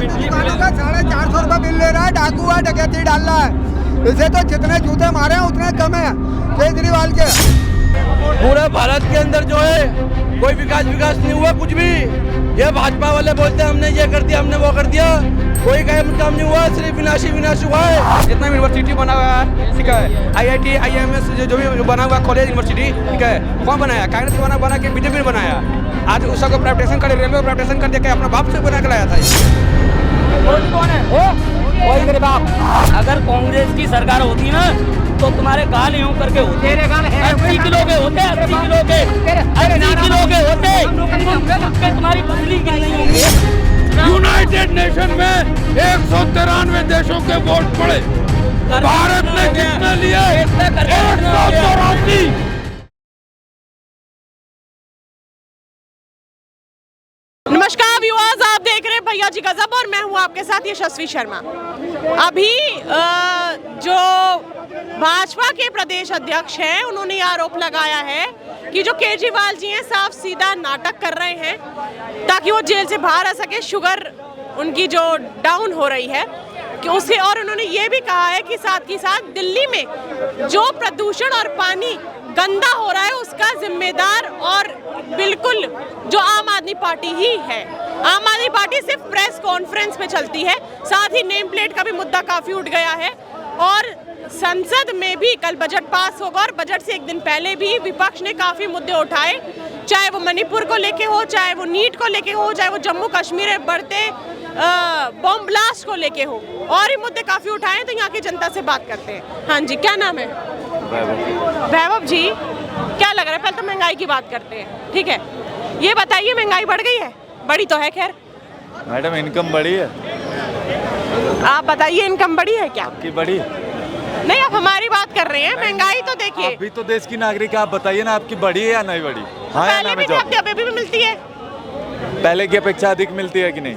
का 450 रुपये बिल ले रहा है, डाकू है, डकैती डाल रहा है। इसे तो जितने जूते मारे हैं उतने कम है केजरीवाल के। पूरे भारत के अंदर जो है कोई विकास नहीं हुआ कुछ भी। ये भाजपा वाले बोलते हैं हमने ये कर दिया, हमने वो कर दिया, कोई काम नहीं हुआ, सिर्फ विनाश हुआ है। जितना यूनिवर्सिटी बना हुआ है, ठीक है, IIT IIMS जो भी बना हुआ कॉलेज यूनिवर्सिटी, ठीक है, कौन बनाया? कांग्रेस ने बना के बीजेपी ने बनाया। आज उसका को प्राइवेटाइजेशन कर, रेलवे को प्राइवेटाइजेशन कर दिया, अपना बाप से बना के लाया था। कौन है? वही मेरे बाप। अगर कांग्रेस की सरकार होती ना तो तुम्हारे गाल यूं करके होते, 80 किलो के होते, 80 किलो के होते, तुम्हारी पसली की नहीं होंगे। यूनाइटेड नेशन में 193 देशों के वोट पड़े, भारत ने कितने लिए? 184। नमस्कार व्यूअर्स, आप देख रहे हैं भैया जी गजब और मैं हूं आपके साथ यशस्वी शर्मा। अभी जो भाजपा के प्रदेश अध्यक्ष हैं उन्होंने ये आरोप लगाया है कि जो केजरीवाल जी हैं साफ सीधा नाटक कर रहे हैं ताकि वो जेल से बाहर आ सके। शुगर उनकी जो डाउन हो रही है कि उसे, और उन्होंने ये भी कहा है कि साथ ही साथ दिल्ली में जो प्रदूषण और पानी गंदा हो रहा है उसका जिम्मेदार और बिल्कुल जो आम आदमी पार्टी ही है। आम आदमी पार्टी सिर्फ प्रेस कॉन्फ्रेंस में चलती है। साथ ही नेम प्लेट का भी मुद्दा काफी उठ गया है और संसद में भी कल बजट पास होगा और बजट से एक दिन पहले भी विपक्ष ने काफी मुद्दे उठाए, चाहे वो मणिपुर को लेके हो, चाहे वो नीट को लेके हो, चाहे वो जम्मू कश्मीर में बढ़ते बॉम्ब ब्लास्ट को लेके हो, और ये मुद्दे काफी उठाए। तो यहाँ की जनता से बात करते हैं। हाँ जी, क्या नाम है? वैभव जी, क्या लग रहा है? पहले तो महंगाई की बात करते हैं, ठीक है। ये बताइए, महंगाई बढ़ गई है? बड़ी तो है खैर। मैडम इनकम बढ़ी है। आप बताइए, इनकम बढ़ी है क्या? आपकी बढ़ी? नहीं, आप हमारी बात कर रहे हैं। महंगाई तो देखिए, अभी तो देश की नागरिक, आप बताइए ना, आपकी बढ़ी है या नहीं बढ़ी? हाँ या ना? पहले भी मिलती है, पहले की अपेक्षा अधिक मिलती है कि नहीं?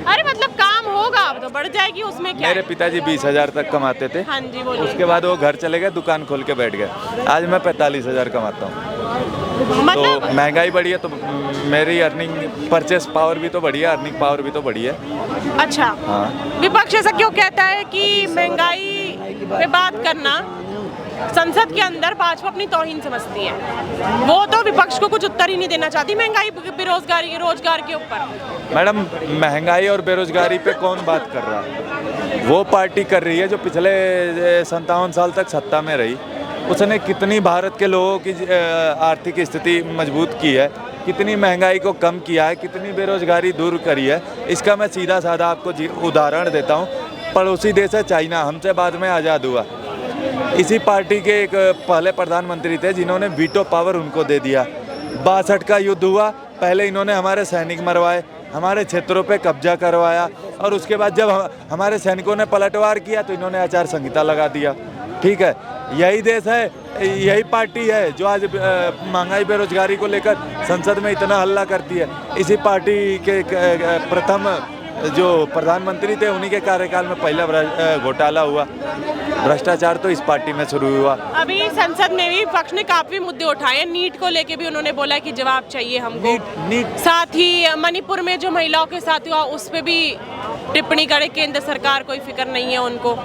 अरे मतलब काम होगा तो बढ़ जाएगी, उसमें क्या? मेरे पिताजी 20,000 तक कमाते थे। हाँ जी, बोलिए। उसके बाद वो घर चले गए, दुकान खोल के बैठ गए। आज मैं 45,000 कमाता हूँ। मतलब तो महंगाई बढ़ी है तो मेरी अर्निंग, परचेस पावर भी तो बढ़ी है, अर्निंग पावर भी तो बढ़ी है। अच्छा, हाँ। विपक्ष ऐसा क्यों कहता है कि महंगाई पे बात करना संसद के अंदर भाजपा अपनी तौहीन समझती है? वो तो विपक्ष को कुछ उत्तर ही नहीं देना चाहती महंगाई, बेरोजगारी, रोजगार के ऊपर। मैडम, महंगाई और बेरोजगारी पे कौन बात कर रहा है? वो पार्टी कर रही है जो पिछले 57 साल तक सत्ता में रही। उसने कितनी भारत के लोगों की आर्थिक स्थिति मजबूत की है, कितनी महंगाई को कम किया है, कितनी बेरोजगारी दूर करी है। इसका मैं सीधा साधा आपको उदाहरण देता हूँ। पड़ोसी देश है चाइना, हमसे बाद में आज़ाद हुआ। इसी पार्टी के एक पहले प्रधानमंत्री थे जिन्होंने वीटो पावर उनको दे दिया। 62 का युद्ध हुआ, पहले इन्होंने हमारे सैनिक मरवाए, हमारे क्षेत्रों पे कब्जा करवाया, और उसके बाद जब हमारे सैनिकों ने पलटवार किया तो इन्होंने आचार संहिता लगा दिया। ठीक है, यही देश है, यही पार्टी है जो आज महंगाई बेरोजगारी को लेकर संसद में इतना हल्ला करती है। इसी पार्टी के प्रथम जो प्रधानमंत्री थे उन्हीं के कार्यकाल में पहला घोटाला हुआ। भ्रष्टाचार तो इस पार्टी में शुरू हुआ। अभी संसद में भी विपक्ष ने काफी मुद्दे उठाए। नीट को लेके भी उन्होंने बोला कि जवाब चाहिए हमको। नीट साथ ही मणिपुर में जो महिलाओं के साथ हुआ उस पे भी टिप्पणी करे केंद्र सरकार, कोई फिक्र नहीं है उनको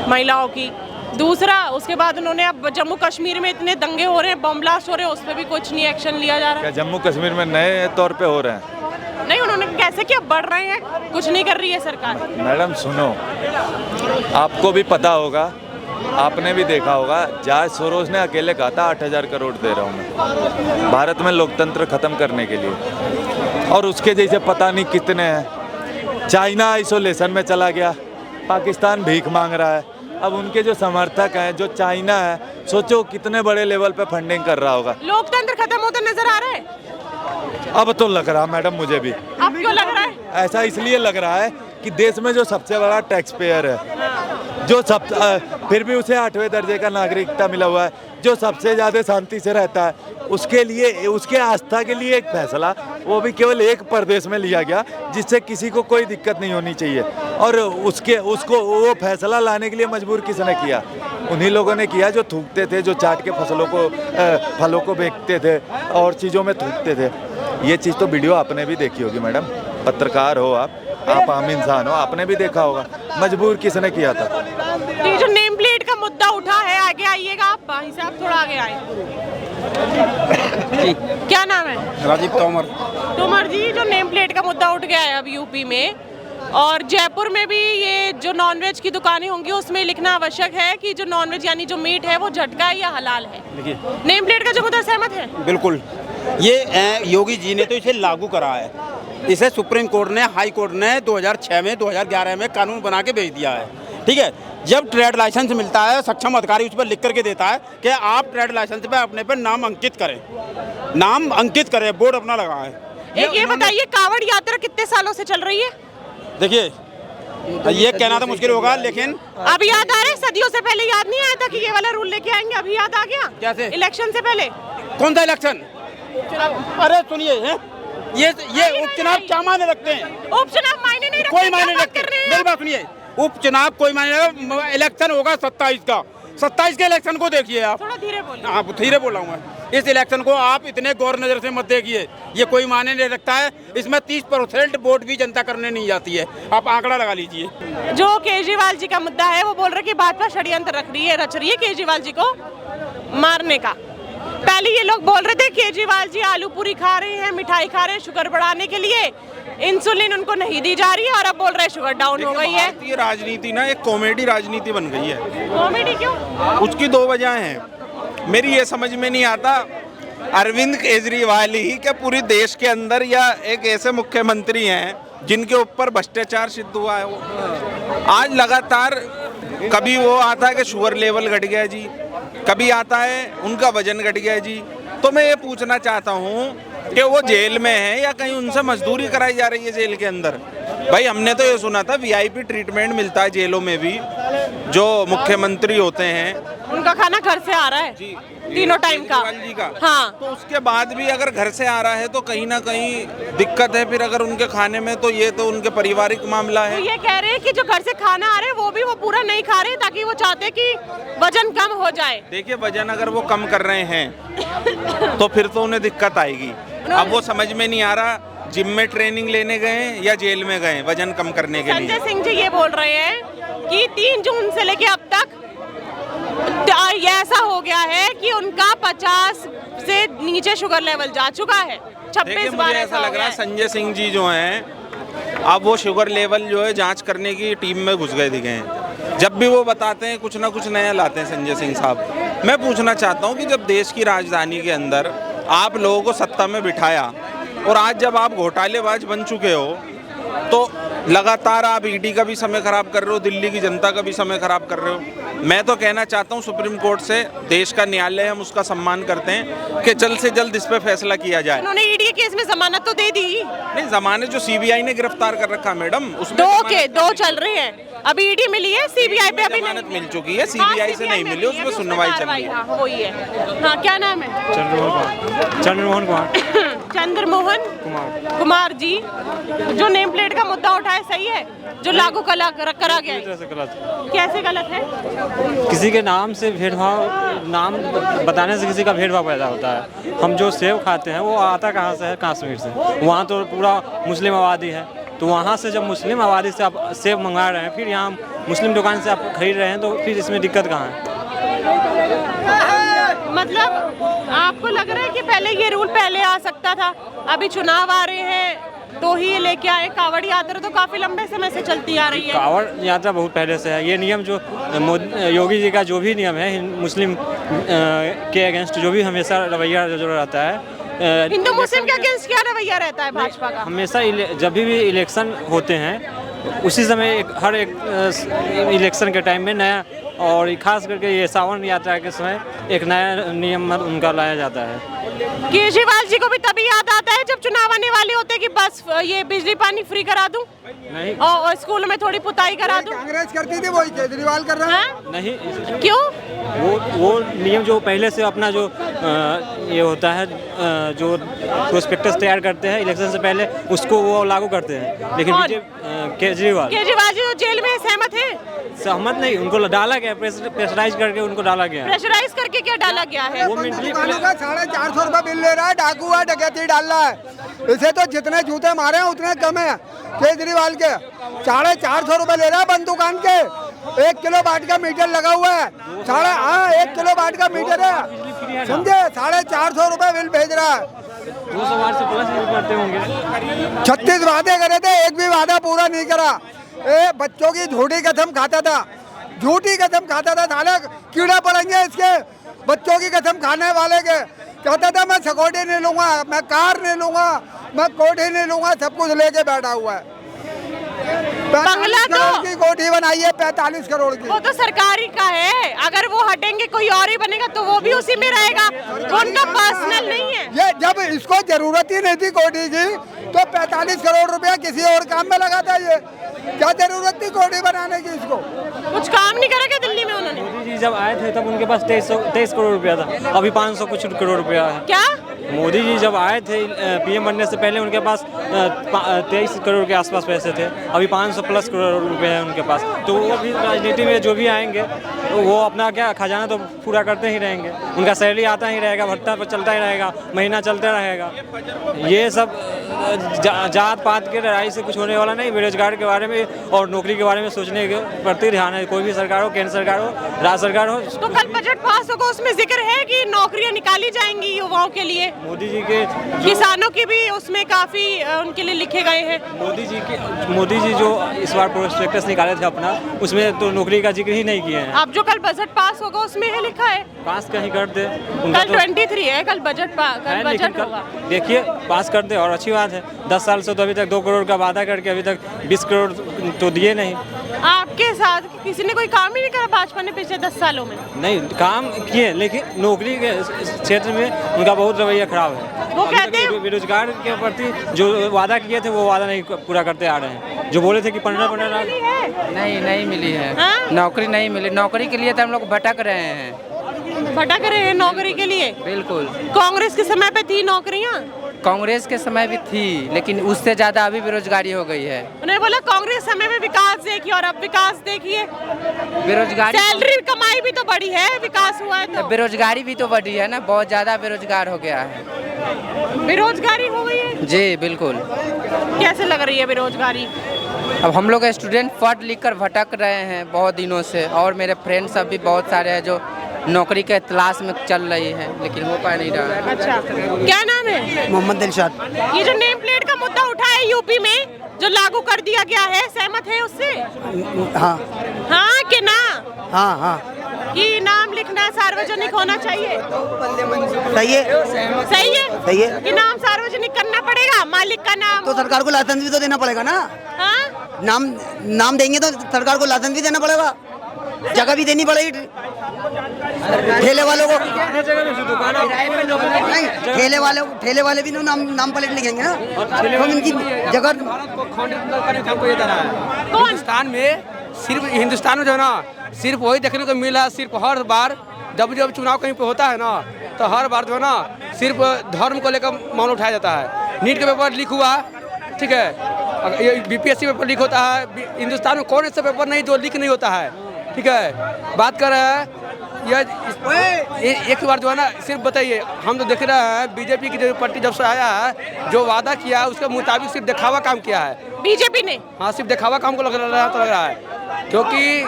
महिलाओं की। दूसरा, उसके बाद उन्होंने अब जम्मू कश्मीर में इतने दंगे हो रहे हैं, बम ब्लास्ट हो रहे हैं, उस पर भी कुछ नहीं एक्शन लिया जा रहा है। क्या जम्मू कश्मीर में नए तौर पे हो रहे हैं? नहीं, उन्होंने कैसे क्या बढ़ रहे हैं, कुछ नहीं कर रही है सरकार। मैडम सुनो, आपको भी पता होगा, आपने भी देखा होगा, जॉर्ज सोरोस ने अकेले कहा था 8,000 करोड़ दे रहा हूँ मैं भारत में लोकतंत्र खत्म करने के लिए, और उसके जैसे पता नहीं कितने हैं। चाइना आइसोलेशन में चला गया, पाकिस्तान भीख मांग रहा है। अब उनके जो समर्थक हैं, जो चाइना है, सोचो कितने बड़े लेवल पे फंडिंग कर रहा होगा। लोकतंत्र खत्म होता नजर आ रहा है? अब तो लग रहा मैडम मुझे भी। अब क्यों लग रहा है? ऐसा इसलिए लग रहा है कि देश में जो सबसे बड़ा टैक्स पेयर है, जो फिर भी उसे 8वें दर्जे का नागरिकता मिला हुआ है, जो सबसे ज़्यादा शांति से रहता है, उसके लिए, उसके आस्था के लिए एक फैसला, वो भी केवल एक प्रदेश में लिया गया जिससे किसी को कोई दिक्कत नहीं होनी चाहिए। और उसको वो फैसला लाने के लिए मजबूर किसने किया? उन्हीं लोगों ने किया जो थूकते थे, जो चाट के फलों को बेचते थे और चीज़ों में थूकते थे। ये चीज़ तो वीडियो आपने भी देखी होगी मैडम। पत्रकार हो आप आम इंसान हो, आपने भी देखा होगा मजबूर किसने किया था। तो ये जो नेम प्लेट का मुद्दा उठा है, आगे आइएगा आप, भाई साहब थोड़ा आगे आए। क्या नाम है? राजीव तोमर जी, जो नेम प्लेट का मुद्दा उठ गया है अब यूपी में, और जयपुर में भी ये जो नॉनवेज की दुकानें होंगी उसमें लिखना आवश्यक है कि जो नॉनवेज यानी जो मीट है वो झटका है या हलाल है। देखिए, नेम प्लेट का जो मुद्दा सहमत है? बिल्कुल, ये योगी जी ने तो इसे लागू करा है। इसे सुप्रीम कोर्ट ने, हाई कोर्ट ने 2006 में 2011 में कानून बना के भेज दिया है। ठीक है, जब ट्रेड लाइसेंस मिलता है सक्षम अधिकारी उस पर लिख करके देता है कि आप ट्रेड लाइसेंस पे अपने पर नाम अंकित करें, नाम अंकित करें, बोर्ड अपना लगाएं। एक ये बताइए, कांवड़ यात्रा कितने सालों से चल रही है? देखिए, ये कहना तो मुश्किल होगा, लेकिन अब याद आ रहा है, सदियों से पहले याद नहीं आया था कि ये वाला रूल लेके आएंगे, अभी याद आ गया? कैसे? इलेक्शन से पहले। कौन सा इलेक्शन? अरे सुनिए, ये उपचुनाव क्या मायने रखते हैं? उपचुनाव मायने नहीं रखते, कोई मायने नहीं रखते। मेरी बात सुनिए, उपचुनाव कोई मायने नहीं, इलेक्शन होगा 27 का, 27 के इलेक्शन को देखिए आप। थोड़ा धीरे बोलिए। आप धीरे बोल रहा हूँ मैं। इस इलेक्शन को आप इतने गौर नजर से मत देखिए, ये कोई मायने नहीं रखता है। इसमें 30% वोट भी जनता करने नहीं जाती है, आप आंकड़ा लगा लीजिए। जो केजरीवाल जी का मुद्दा है, वो बोल रहे कि भाजपा षड्यंत्र रच रही है केजरीवाल जी को मारने का। पहले ये लोग बोल रहे थे केजरीवाल जी आलू पूरी खा रहे हैं, मिठाई खा रहे हैं शुगर बढ़ाने के लिए, इंसुलिन उनको नहीं दी जा रही है, और अब बोल रहे शुगर डाउन हो गई है। भारतीय राजनीति ना एक कॉमेडी राजनीति बन गई है। कॉमेडी क्यों? उसकी दो वजह हैं। मेरी ये समझ में नहीं आता, अरविंद केजरीवाल ही क्या पूरे देश के अंदर या एक ऐसे मुख्यमंत्री हैं जिनके ऊपर भ्रष्टाचार सिद्ध हुआ है। आज लगातार कभी वो आता है कि शुगर लेवल घट गया जी, कभी आता है उनका वजन घट गया जी। तो मैं ये पूछना चाहता हूँ कि वो जेल में है या कहीं उनसे मजदूरी कराई जा रही है जेल के अंदर? भाई हमने तो ये सुना था वीआईपी ट्रीटमेंट मिलता है जेलों में भी, जो मुख्यमंत्री होते हैं उनका खाना घर से आ रहा है जी, तीनों टाइम का। जी का। हाँ, तो उसके बाद भी अगर घर से आ रहा है तो कहीं ना कहीं दिक्कत है फिर अगर उनके खाने में, तो ये तो उनके पारिवारिक मामला है। तो ये कह रहे हैं कि जो घर से खाना आ रहा है वो भी वो पूरा नहीं खा रहे, ताकि वो चाहते कि वजन कम हो जाए। देखिए, वजन अगर वो कम कर रहे हैं तो फिर तो उन्हें दिक्कत आएगी। अब वो समझ में नहीं आ रहा जिम में ट्रेनिंग लेने गए या जेल में गए वजन कम करने के लिए। संजय सिंह जी ये बोल रहे हैं कि 3 जून से लेके अब तक ऐसा हो गया है कि उनका 50 से नीचे शुगर लेवल जा चुका है। 26 बार ऐसा लग रहा है संजय सिंह जी जो हैं अब वो शुगर लेवल जो है जांच करने की टीम में घुस गए दिखे हैं। जब भी वो बताते हैं कुछ ना कुछ नया लाते हैं संजय सिंह साहब। मैं पूछना चाहता हूँ कि जब देश की राजधानी के अंदर आप लोगों को सत्ता में बिठाया और आज जब आप घोटालेबाज बन चुके हो तो लगातार आप ईडी का भी समय खराब कर रहे हो, दिल्ली की जनता का भी समय खराब कर रहे हो। मैं तो कहना चाहता हूं सुप्रीम कोर्ट से, देश का न्यायालय हम उसका सम्मान करते हैं कि जल्द से जल्द इस पे फैसला किया जाए। उन्होंने ईडी के केस में जमानत तो दे दी। नहीं, जमानत जो सीबीआई ने गिरफ्तार कर रखा मैडम, उसमें दो चल रहे हैं। अभी ईडी मिली है, सीबीआई पे अभी जमानत मिल चुकी है, सीबीआई से नहीं मिली, उसमें सुनवाई चल रही है। हाँ, वही है। हाँ, क्या नाम है? चंद्रमोहन चंद्रमोहन कुमार जी, जो नेम प्लेट का मुद्दा उठाए सही है जो लागू करा गया है? कैसे गलत है? किसी के नाम से भेदभाव, नाम बताने से किसी का भेदभाव पैदा होता है। हम जो सेब खाते हैं वो आता कहाँ से है? कश्मीर से। वहाँ तो पूरा मुस्लिम आबादी है, तो वहाँ से जब मुस्लिम आबादी से आप सेब मंगा रहे हैं, फिर यहाँ मुस्लिम दुकान से आप खरीद रहे हैं, तो फिर इसमें दिक्कत कहाँ है? मतलब आपको लग रहा है कि पहले ये रूल पहले आ सकता था, अभी चुनाव आ रहे हैं तो ही लेके आए? कांवड़ यात्रा तो काफी लंबे समय से चलती आ रही है। कांवड़ यात्रा बहुत पहले से है। ये नियम जो योगी जी का जो भी नियम है मुस्लिम के अगेंस्ट, जो भी हमेशा रवैया जो रहता है, हिंदू मुस्लिम के अगेंस्ट क्या रवैया रहता है भाजपा का? हमेशा जब भी इलेक्शन होते हैं उसी समय हर एक इलेक्शन के टाइम में नया, और खास करके ये सावन यात्रा के समय एक नया नियम उनका लाया जाता है। केजरीवाल जी को भी तभी याद आता है जब चुनाव आने वाले होते कि बस ये बिजली पानी फ्री करा दूं, नहीं, और स्कूल में थोड़ी पुताई करा दूं। कांग्रेस करती थी, वही केजरीवाल कर रहा है। नहीं, क्यों? वो नियम जो पहले से अपना जो ये होता है, जो प्रोस्पेक्टस तैयार करते हैं इलेक्शन से पहले, उसको वो लागू करते हैं। लेकिन केजरीवाल जी तो जेल में सहमत है? सहमत नहीं, उनको डाला गया, प्रेशराइज करके उनको डाला गया। प्रेशराइज करके क्या डाला गया है? वो मेंटली 450 रुपए बिल ले रहा है, डाकू है, डकैती डाल रहा है। इसे तो जितने जूते मारे हैं उतने कम है केजरीवाल के। 450 रुपए ले रहा है बंद दुकान के। 1 किलो वाट का मीटर लगा हुआ है। 1 किलो वाट का मीटर है, समझे। 450 रुपए बिल भेज रहा है। 200 वाट से प्लस यूज करते होंगे। 36 वादे करे थे, एक भी वादा पूरा नहीं करा। बच्चों की झूठी कसम खाता था, झूठी कसम खाता था। साले कीड़ा पड़ेंगे इसके बच्चों की कसम खाने वाले के। कहता था मैं सिक्योरिटी नहीं लूंगा, मैं कार नहीं लूंगा, मैं कोठी नहीं लूंगा, सब कुछ लेके बैठा हुआ है। बंगला तो की कोठी बनाई है 45 करोड़ की। वो तो सरकारी का है, अगर वो हटेंगे कोई और ही बनेगा तो वो भी उसी में रहेगा, उनका पर्सनल नहीं है। ये जब इसको जरूरत ही नहीं थी कोठी की तो 45 करोड़ रुपया किसी और काम में लगाता। ये क्या जरूरत थी कोठी बनाने की? इसको कुछ काम नहीं करा क्या दिल्ली में उन्होंने? मोदी जी जब आए थे तब उनके पास 23 करोड़ रुपया था, अभी 500 कुछ करोड़ रुपया है। क्या मोदी जी जब आए थे पीएम बनने से पहले उनके पास 23 करोड़ के आसपास पैसे थे, अभी 500 प्लस करोड़ रुपए हैं उनके पास। तो वो भी राजनीति में जो भी आएंगे वो अपना क्या खजाना तो पूरा करते ही रहेंगे, उनका सैलरी आता ही रहेगा, भत्ता पर चलता ही रहेगा, महीना चलता रहेगा। ये सब जात पात के लड़ाई से कुछ होने वाला नहीं। बेरोजगार के बारे में और नौकरी के बारे में सोचने के प्रति ध्यान है, कोई भी सरकार हो, केंद्र सरकार हो, राज्य सरकार हो। तो कल बजट पास होगा, उसमें जिक्र है कि नौकरियां निकाली जाएंगी युवाओं के लिए। मोदी जी के किसानों की भी उसमें काफी उनके लिए लिखे गए हैं। मोदी जी जो इस बार प्रोस्पेक्टस निकाले थे अपना, उसमें तो नौकरी का जिक्र ही नहीं किए हैं। अब जो कल बजट पास होगा उसमें है लिखा है, पास कहीं कर दे। कल 23 है, कल बजट होगा। देखिए पास कर दे और अच्छी बात है। 10 साल से तो अभी तक 2 करोड़ का वादा करके अभी तक 20 करोड़ तो दिए नहीं। आपके साथ किसी ने कोई काम ही नहीं करा भाजपा ने पिछले 10 सालों में? नहीं, काम किए, लेकिन नौकरी के क्षेत्र में उनका बहुत रवैया खराब है। वो कहते हैं बेरोजगार के प्रति जो वादा किए थे वो वादा नहीं पूरा करते आ रहे हैं। जो बोले थे कि 15 लाख नहीं मिली है। नौकरी नहीं मिली। नौकरी के लिए तो हम लोग भटक रहे हैं नौकरी के लिए। बिल्कुल। कांग्रेस के समय पे थी नौकरियां? कांग्रेस के समय भी थी, लेकिन उससे ज्यादा अभी बेरोजगारी हो गई है। उन्होंने बोला कांग्रेस समय में विकास देखिए और अब विकास देखिए। बेरोजगारी, सैलरी कमाई भी तो बढ़ी है, विकास हुआ है तो बेरोजगारी भी तो बढ़ी है ना, बहुत ज्यादा बेरोजगार हो गया है। बेरोजगारी हो गई है जी बिल्कुल। कैसे लग रही है बेरोजगारी? अब हम लोग स्टूडेंट पढ़ लिख कर भटक रहे हैं बहुत दिनों से, और मेरे फ्रेंड सब भी बहुत सारे हैं जो नौकरी के तलाश में चल रही है, लेकिन हो पा नहीं रहा है। अच्छा, क्या नाम है? मोहम्मद दिलशाद। ये जो नेम प्लेट का मुद्दा उठा है यूपी में, जो लागू कर दिया गया है, सहमत है उससे? हाँ कि ना? हाँ कि नाम लिखना सार्वजनिक होना चाहिए। सही है कि नाम सार्वजनिक करना पड़ेगा, मालिक का नाम। तो सरकार को लाइसेंस भी तो देना पड़ेगा ना। हाँ, नाम देंगे तो सरकार को लाइसेंस भी देना पड़ेगा, जगह भी देनी पड़ेगी ठेले वालों को। नहीं, ठेले वाले भी तो नाम प्लेट लिखेंगे ना, तो उनकी जगह। हिंदुस्तान में जो है ना, सिर्फ वही देखने को मिला। सिर्फ हर बार जब चुनाव कहीं पे होता है ना, तो हर बार जो है ना सिर्फ धर्म को लेकर मामला उठाया जाता है। नीट का पेपर लीक हुआ, ठीक है, बीपीएससी पेपर लीक होता है। हिंदुस्तान में कौन ऐसा पेपर नहीं जो लीक नहीं होता है, ठीक है। बात कर रहे हैं एक बार जो है ना, सिर्फ बताइए, हम तो देख रहे हैं बीजेपी की जो पार्टी जब से आया है, जो वादा किया उसके मुताबिक सिर्फ दिखावा काम किया है बीजेपी ने। हाँ, सिर्फ दिखावा काम को लग रहा है, क्योंकि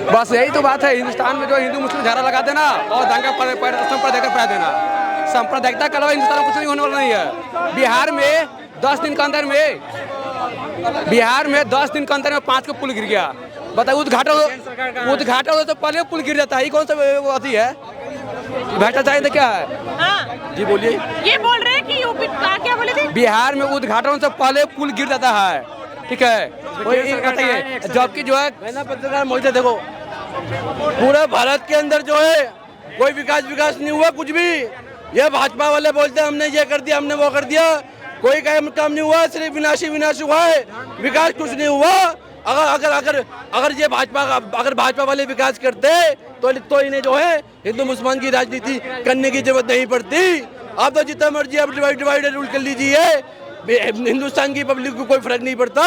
बस यही तो बात है। हिंदुस्तान में जो हिंदू मुस्लिम झगड़ा लगा देना और दंगा सांप्रदायिकता फैला देना, सांप्रदायिकता के अलावा हिंदुस्तान में कुछ नहीं होने वाला नहीं है। बिहार में 10 दिन के अंदर में 5 का पुल गिर गया। बताइए, उद्घाटन हो तो पहले पुल गिर जाता है। ये कौन सा अति है? भ्रष्टाचार तो क्या है? हाँ। जी बोलिए। ये बोल रहे हैं कि यूपी क्या बोले थे? बिहार में उद्घाटन से पहले पुल गिर जाता है, ठीक है। बताइए, जबकि जो है पत्रकार मोहित, देखो पूरे भारत के अंदर जो है कोई विकास नहीं हुआ कुछ भी। ये भाजपा वाले बोलते हैं हमने ये कर दिया, हमने वो कर दिया, कोई काम नहीं हुआ, सिर्फ विनाश हुआ है, विकास कुछ नहीं हुआ। अगर ये भाजपा वाले विकास करते तो इन्हें जो है हिंदू मुसलमान की राजनीति करने की जरूरत नहीं पड़ती। आप तो जितना मर्जी आप डिवाइड रूल कर लीजिए, हिंदुस्तान की पब्लिक को कोई फर्क नहीं पड़ता।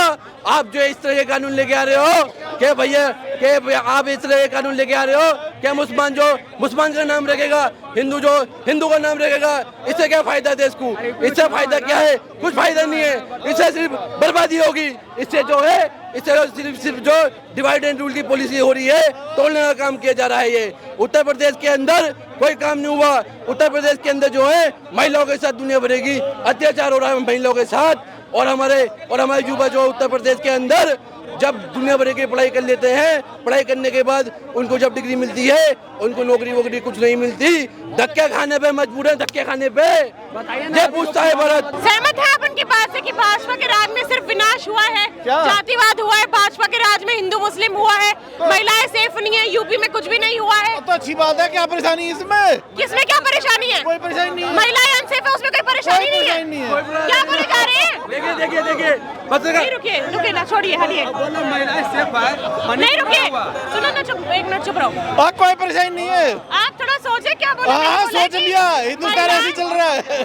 आप जो इस तरह के कानून लेके आ रहे हो कि भैया आप इस तरह के कानून लेके आ रहे हो क्या मुसलमान का नाम रखेगा, हिंदू का नाम रखेगा, इससे क्या फायदा देश को? इससे फायदा क्या है? कुछ फायदा नहीं है, इससे सिर्फ बर्बादी होगी। इससे जो है सिर्फ जो डिवाइड एंड रूल की पॉलिसी हो रही है, तोड़ने का काम किया जा रहा है। ये उत्तर प्रदेश के अंदर कोई काम नहीं हुआ। उत्तर प्रदेश के अंदर जो है महिलाओं के साथ दुनिया भर की अत्याचार हो रहा है महिलाओं के साथ। और हमारे युवा जो उत्तर प्रदेश के अंदर जब दुनिया भर की पढ़ाई कर लेते हैं, पढ़ाई करने के बाद उनको जब डिग्री मिलती है उनको नौकरी वोकरी कुछ नहीं मिलती, धक्के खाने पे मजबूर है, धक्के खाने पे ये पूछता है भारत। सहमत है आप उनकी बात से कि भाजपा के राज में सिर्फ विनाश हुआ है, जातिवाद हुआ है, भाजपा के राज में हिंदू मुस्लिम हुआ है, महिलाएं सेफ नहीं है, यूपी में कुछ भी नहीं हुआ है। तो अच्छी बात है, क्या परेशानी इसमें? किसमें क्या परेशानी है? कोई परेशानी नहीं है। महिलाएं अनसेफ है, उसमें कोई परेशानी नहीं है। क्या बोले जा रहे हैं? देखिए नहीं रुकिए ना, छोड़िए, हटिए, नहीं रुकिए, सुनो ना, चुप, एक मिनट चुप रहो। कोई परेशानी नहीं है, आप थोड़ा सोचे क्या बोले। हाँ सोच लिया, हिंदुस्तान ऐसे चल रहा है।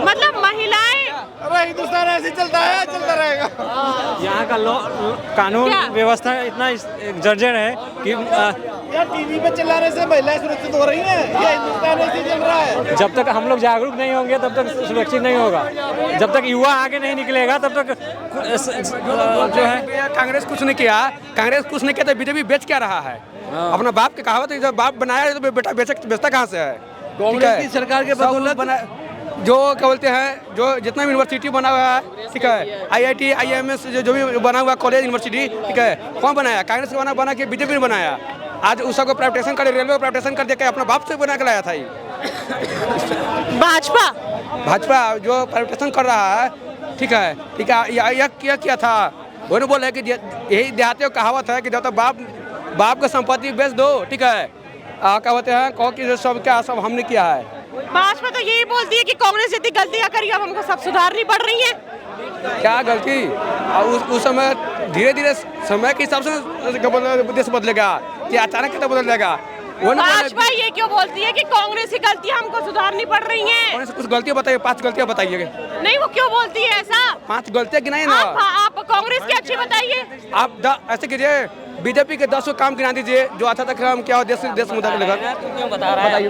मतलब महिलाएं, अरे हिंदुस्तान ऐसे चलता है, चलता रहेगा। यहाँ का कानून व्यवस्था इतना जर्जर है कि यार टीवी पे चिल्लाने से महिलाएं सुरक्षित हो रही हैं, ये हिंदुस्तान ऐसे चल रहा है। जब तक हम लोग जागरूक नहीं होंगे तब तक सुरक्षित नहीं होगा। जब तक युवा आगे नहीं निकलेगा तब तक जो है कांग्रेस कुछ नहीं किया, तो बीजेपी बेच क्या रहा है? अपना बाप की कहावत है, जब बाप बनाया तो बेटा बेचता कहाँ से है? कांग्रेस की सरकार के बदौलत जो क्या बोलते हैं, जो जितना भी यूनिवर्सिटी बना हुआ है, ठीक है, IIT IIMS जो भी बना हुआ कॉलेज यूनिवर्सिटी, ठीक है, कौन बनाया? कांग्रेस ने बना के बीजेपी ने बनाया। आज उस सबको प्राइवेटाइजेशन कर, रेलवे को प्राइवेटाइजेशन कर देकर अपना बाप से बना के लाया था ये भाजपा जो प्राइवेटाइजेशन कर रहा है, ठीक है, यह किया था। उन्होंने बोला कि यही देहाती कहावत है कि जब तक बाप का संपत्ति बेच दो, ठीक है, क्या बोलते हैं, कहो कि सब क्या सब हमने किया है। भाजपा तो यही बोलती है कि कांग्रेस जितनी गलतियां करी अब हमको सब सुधारनी पड़ रही है। क्या गलती? उस समय धीरे धीरे समय के हिसाब से देश बदलेगा कि अचानक कितना बदलेगा? भाजपा ये क्यों बोलती है कि कांग्रेस की गलतियां हमको सुधारनी पड़ रही हैं? कुछ गलतियां बताइए, 5 गलतियां बताइए। नहीं, वो क्यों बोलती है ऐसा? 5 गलतियां गिनाइए ना। आप कांग्रेस की अच्छी बताइए। आप ऐसे कीजिए, बीजेपी के 10 काम गिना दीजिए जो अच्छा तक हम क्या देश मुद्दा को लेकर। क्यों बता रहा है?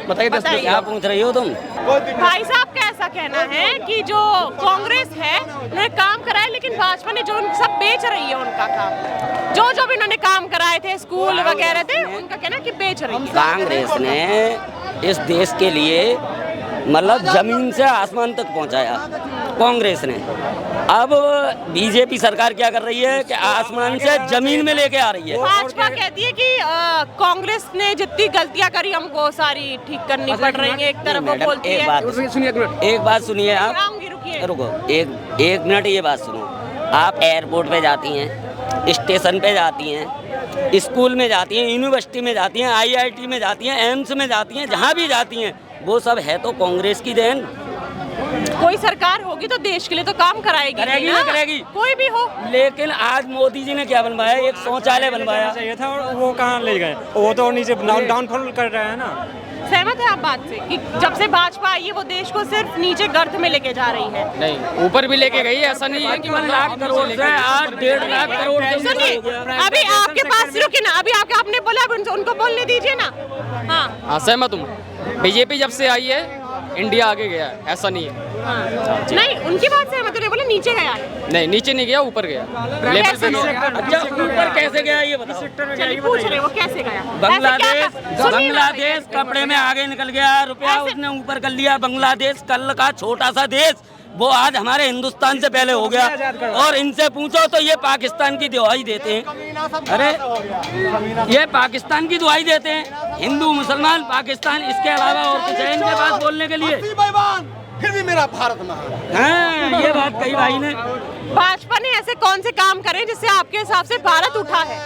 बताइए, क्या पूछ रही हो तुम? भाई साहब का ऐसा कहना है कि जो कांग्रेस है उन्होंने काम कराए, लेकिन भाजपा ने जो सब बेच रही है उनका काम, जो भी उन्होंने काम कराए थे, स्कूल वगैरह थे, उनका कहना कि बेच रही है। कांग्रेस ने इस देश के लिए मतलब जमीन से आसमान तक पहुंचाया कांग्रेस ने। अब बीजेपी सरकार क्या कर रही है कि आसमान से जमीन में लेके आ रही है। भाजपा कहती है कि कांग्रेस ने जितनी गलतियां करी हमको सारी ठीक करनी पड़ रही है। एक तरफ वो बोलती है। एक बात सुनिए आप, रुको एक मिनट, ये बात सुनो। आप एयरपोर्ट पे जाती हैं, स्टेशन पे जाती हैं, स्कूल में जाती हैं, यूनिवर्सिटी में जाती हैं, IIT में जाती हैं, एम्स में जाती हैं, जहाँ भी जाती हैं वो सब है तो कांग्रेस की देन। कोई सरकार होगी तो देश के लिए तो काम कराएगी ना? करेगी कोई भी हो। लेकिन आज मोदी जी ने क्या बनवाया? एक शौचालय बनवाया चाहिए था और वो कहाँ ले गए? वो तो नीचे डाउनफॉल कर रहे हैं ना। सहमत है आप बात से कि जब से भाजपा आई है वो देश को सिर्फ नीचे गर्त में लेके जा रही है? नहीं, ऊपर भी लेके गई है, ऐसा नहीं है कि 1 लाख करोड़ से आज 1.5 लाख करोड़। सुनिए, अभी आपके पास रुके ना, अभी आपने बोला, उनको बोलने दीजिए ना। हाँ, सहमत हूँ। बीजेपी जब से आई है इंडिया आगे गया है, ऐसा नहीं है। नहीं, उनकी बात से मतलब बोले नीचे गया है। नहीं, नीचे नहीं गया, ऊपर गया, लेवल पे गया। अच्छा, ऊपर कैसे गया ये बताओ? पूछ रहे वो कैसे गया? बांग्लादेश कपड़े में आगे निकल गया, रुपया उसने ऊपर कर लिया। बांग्लादेश कल का छोटा सा देश, वो आज हमारे हिंदुस्तान से पहले हो गया। और इनसे पूछो तो ये पाकिस्तान की दुहाई देते हैं। अरे ये पाकिस्तान की दुहाई देते हैं, हिंदू मुसलमान पाकिस्तान, इसके अलावा और कुछ है इनके पास बोलने के लिए? फिर भी मेरा भारत महान। हाँ, ये बात कही भाई ने। भाजपा ने ऐसे कौन से काम करे जिससे आपके हिसाब से भारत उठा है?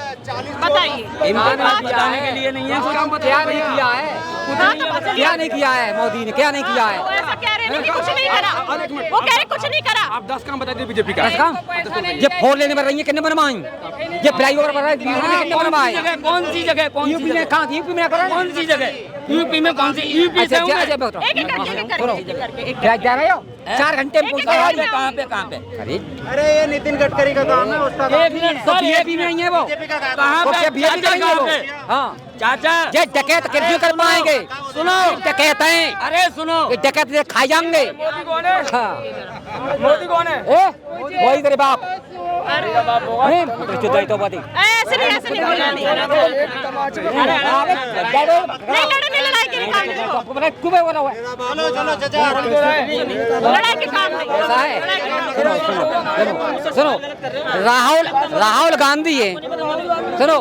बताइए। इनका बात बताने के लिए नहीं है। क्या नहीं किया है? क्या नहीं किया है मोदी ने? क्या नहीं किया है? ऐसा कह रहे हैं कि कुछ नहीं करा। वो कह रहे कुछ नहीं करा। आप 10 काम बता दीजिए बीजेपी का। 10 काम? ये 4 लेने बन रही है, कितने बनवाई? ये फ्लाईओवर बन रहा है, कितने बनवाए? कौन सी जगह? यूपी में कहाँ? यूपी में कौन सी जगह? यूपी में कौन सी यूपी से हूँ मैं? जा रहे हो 4 घंटे में कहाँ पे? अरे ये नितिन गडकरी का काम है, उसका एक मिनट सर, बीजेपी में ही है वो। कहाँ पे चाचा? हाँ चाचा, ये डकैत कैसे कर पाएंगे? सुनो डकैत हैं, अरे सुनो, ये डकैत से खा जाएंगे। मोदी कौन है? वही तेरे बाप। ऐसे नहीं बोलना, नहीं लड़ाई के काम नहीं, लड़ाई के काम नहीं। सुनो, राहुल गांधी है, सुनो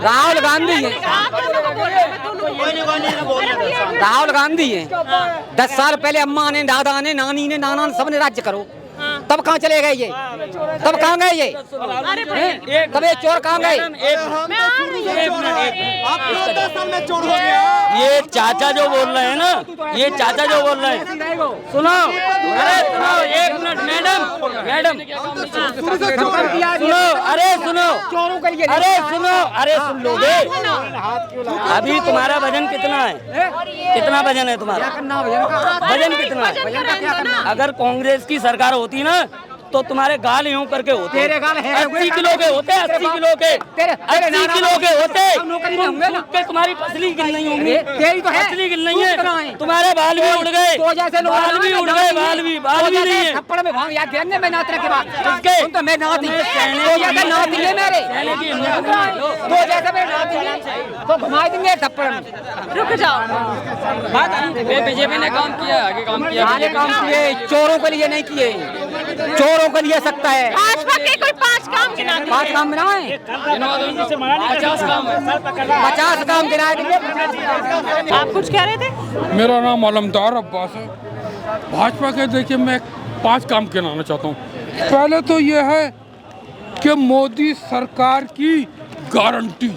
राहुल गांधी है, राहुल गांधी है। 10 साल पहले अम्मा ने, दादा ने, नानी ने, नाना ने, सबने राज्य करो, तब कहाँ चले गए ये? तब कहाँ गए ये? तब ये चोर कहाँ गए? ये चाचा जो बोल रहे हैं ना, ये चाचा जो बोल रहे हैं, सुनो, अरे सुनो, एक मिनट मैडम, सुनो, अरे सुनो, अरे सुन लोगे। अभी तुम्हारा वजन कितना है? कितना वजन है तुम्हारा? वजन कितना है? अगर कांग्रेस की सरकार होती ना तो तुम्हारे गाल यूं करके होते, 80 किलो के होते, 80 किलो के, 80 किलो के होते, तुम्हारी पसली गिल नहीं होंगी, पसली गिल नहीं है, तुम्हारे बाल भी उड़ गए, बाल भी उड़ गए, बाल भी नहीं है। थप्पड़ में भाग याद देने में नातरे के बाद किसके? तो मैं नाती, तो जैसे नाती है मेरे, तो जैसे मैं नाती है, तो घुमा देंगे थप्पड़ में। रुक जाओ, बीजेपी ने काम किया, आगे काम किए, चोरों के लिए नहीं किए, चोरों के लिए सकता है। भाजपा के कोई 5 काम गिना दीजिए। 5 काम गिनाए, 50 काम गिनाए दीजिए। आप कुछ कह रहे थे? मेरा नाम अलमदार अब्बास है। भाजपा के देखिए मैं 5 काम गिनाना चाहता हूँ। पहले तो ये है कि मोदी सरकार की गारंटी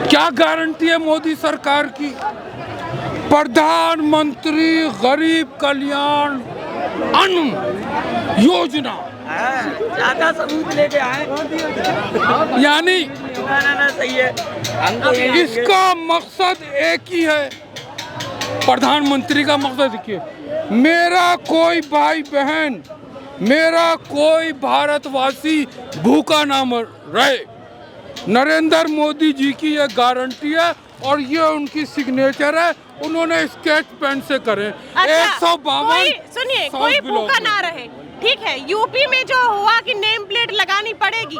क्या गारंटी है मोदी सरकार की? प्रधानमंत्री गरीब कल्याण अन्न योजना, चाचा सबूत लेके आए, यानी सही है, इसका मकसद एक ही है। प्रधानमंत्री का मकसद देखिए, मेरा कोई भाई बहन, मेरा कोई भारतवासी भूखा ना रहे। नरेंद्र मोदी जी की ये गारंटी है और ये उनकी सिग्नेचर है, उन्होंने स्केच पेन से करे। 152 सुनिए, कोई भूखा ना रहे, ठीक है। यूपी में जो हुआ कि नेम प्लेट लगानी पड़ेगी,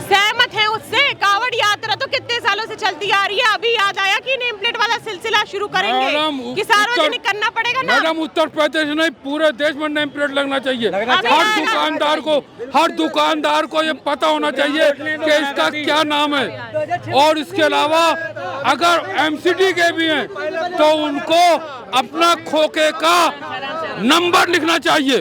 सहमत है उससे। कावड़ यात्रा तो कितने सालों से चलती आ रही है, अभी याद आया कि नेम प्लेट वाला सिलसिला शुरू करेंगे कि सार्वजनिक करना पड़ेगा ना। मैडम उत्तर प्रदेश नहीं, पूरे देश में नेम प्लेट लगना चाहिए। हर दुकानदार को ये पता होना चाहिए कि इसका क्या नाम है। और इसके अलावा अगर एमसीडी के भी हैं तो उनको अपना खोखे का नंबर लिखना चाहिए।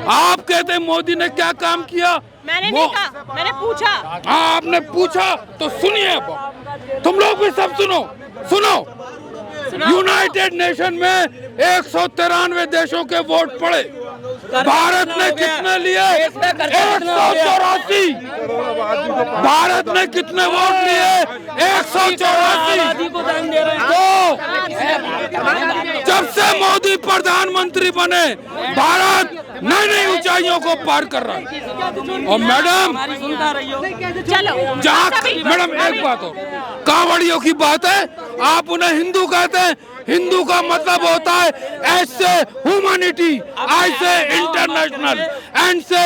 आप कहते हैं मोदी ने क्या काम किया? मैंने नहीं कहा, मैंने पूछा। आपने पूछा तो सुनिए, तुम लोग भी सब सुनो। यूनाइटेड नेशन में 193 देशों के वोट पड़े, भारत ने कितने लिए? 184। भारत ने कितने वोट लिए? 184। तो जब से मोदी प्रधानमंत्री बने, भारत नई नई ऊंचाइयों को पार कर रहा है। और मैडम जहाँ मैडम एक बात हो, कांवड़ियों की बात है, आप उन्हें हिंदू कहते हैं। हिंदू का मतलब होता है ऐसे ह्यूमैनिटी, ऐसे इंटरनेशनल, एंड से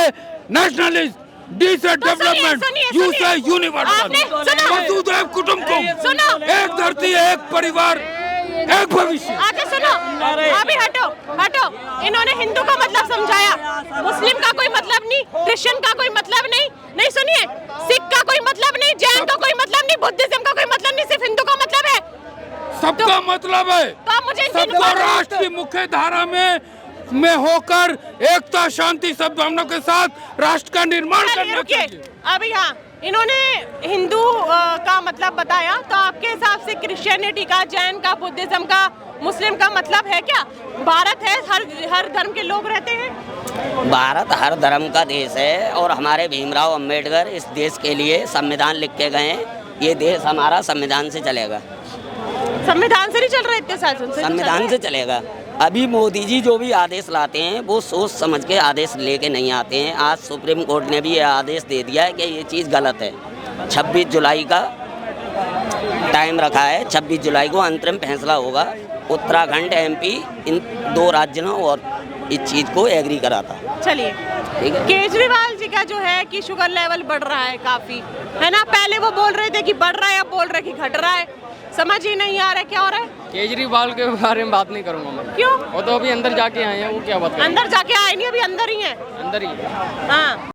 नेशनलिस्ट, डी से डेवलपमेंट, यू से यूनिवर्सल, वसुधैव कुटुंबकम, एक धरती एक परिवार एक भविष्य। आगे सुनो, अभी हटो। इन्होंने हिंदू का मतलब समझाया, मुस्लिम का कोई मतलब नहीं, क्रिश्चियन का कोई मतलब नहीं, सुनिए, सिख का कोई मतलब नहीं, जैन का कोई मतलब नहीं, बुद्धिज्म का कोई मतलब नहीं, सिर्फ हिंदू का मतलब है। सबका मतलब है, सबको राष्ट्र की मुख्य धारा में होकर एकता, शांति, सद्भावना के साथ राष्ट्र का निर्माण करना चाहिए। अभी हाँ, इन्होंने हिंदू का मतलब बताया, तो आपके हिसाब से क्रिश्चियनिटी का, जैन का, बुद्धिज्म का, मुस्लिम का मतलब है क्या? भारत है, हर धर्म के लोग रहते हैं। भारत हर धर्म का देश है और हमारे भीमराव अंबेडकर इस देश के लिए संविधान लिख के गए, ये देश हमारा संविधान से चलेगा। संविधान से नहीं चल रहा, इतने साल से संविधान से चलेगा। अभी मोदी जी जो भी आदेश लाते हैं वो सोच समझ के आदेश लेके नहीं आते हैं। आज सुप्रीम कोर्ट ने भी ये आदेश दे दिया है कि ये चीज़ गलत है। 26 जुलाई का टाइम रखा है, 26 जुलाई को अंतरिम फैसला होगा। उत्तराखंड MP इन 2 राज्यों और इस चीज़ को एग्री करा था। चलिए ठीक है। केजरीवाल जी का जो है कि शुगर लेवल बढ़ रहा है काफी, है ना। पहले वो बोल रहे थे कि बढ़ रहा है, अब बोल रहे कि घट रहा है। समझ ही नहीं आ रहा है क्या हो रहा है। केजरीवाल के बारे में बात नहीं करूंगा मैं। क्यों? वो तो अभी अंदर जाके आए हैं, वो क्या बात करें? अंदर जाके आए नहीं, अभी अंदर ही है। अंदर ही है। हाँ।